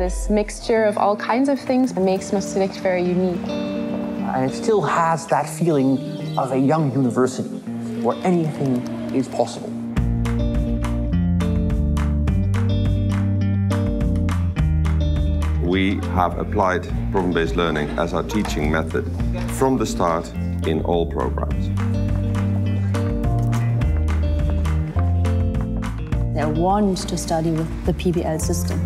this mixture of all kinds of things that makes Maastricht very unique. And it still has that feeling of a young university where anything is possible. We have applied problem-based learning as our teaching method from the start in all programs. They want to study with the PBL system.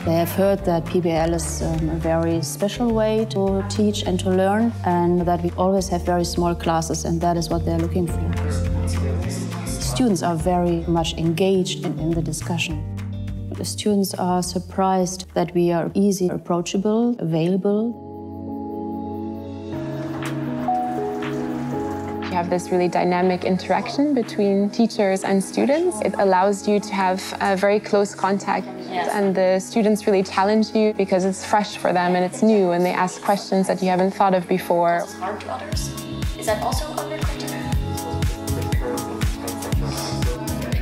They have heard that PBL is a very special way to teach and to learn, and that we always have very small classes, and that is what they're looking for. Students are very much engaged in the discussion. The students are surprised that we are easy, approachable, available. You have this really dynamic interaction between teachers and students. It allows you to have a very close contact, and the students really challenge you because it's fresh for them and it's new, and they ask questions that you haven't thought of before. It's hard to others. Is that also under criteria?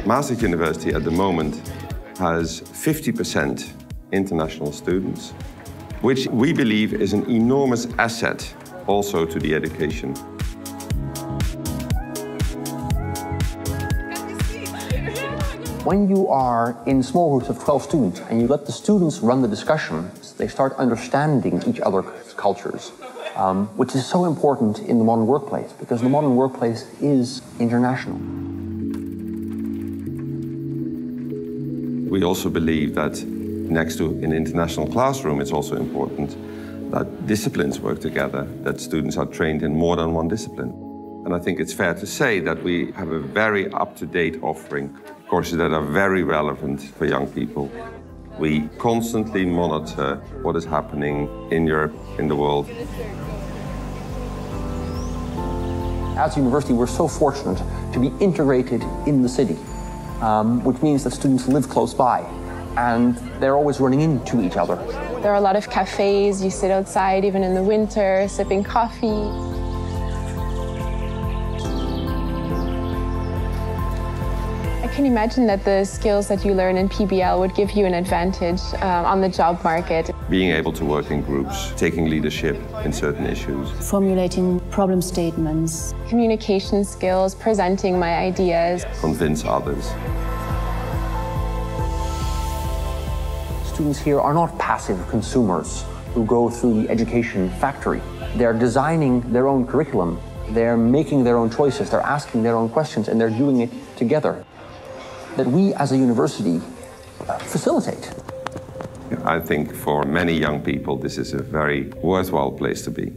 Maastricht University at the moment has 50% international students, which we believe is an enormous asset also to the education. When you are in small groups of 12 students and you let the students run the discussion, they start understanding each other's cultures, which is so important in the modern workplace, because the modern workplace is international. We also believe that next to an international classroom, it's also important that disciplines work together, that students are trained in more than one discipline. And I think it's fair to say that we have a very up-to-date offering, courses that are very relevant for young people. We constantly monitor what is happening in Europe, in the world. As a university, we're so fortunate to be integrated in the city, which means that students live close by, and they're always running into each other. There are a lot of cafes. You sit outside even in the winter, sipping coffee. I can imagine that the skills that you learn in PBL would give you an advantage on the job market. Being able to work in groups, taking leadership in certain issues. Formulating problem statements. Communication skills, presenting my ideas. Convince others. Students here are not passive consumers who go through the education factory. They're designing their own curriculum. They're making their own choices. They're asking their own questions, and they're doing it together. That we as a university facilitate. I think for many young people, this is a very worthwhile place to be.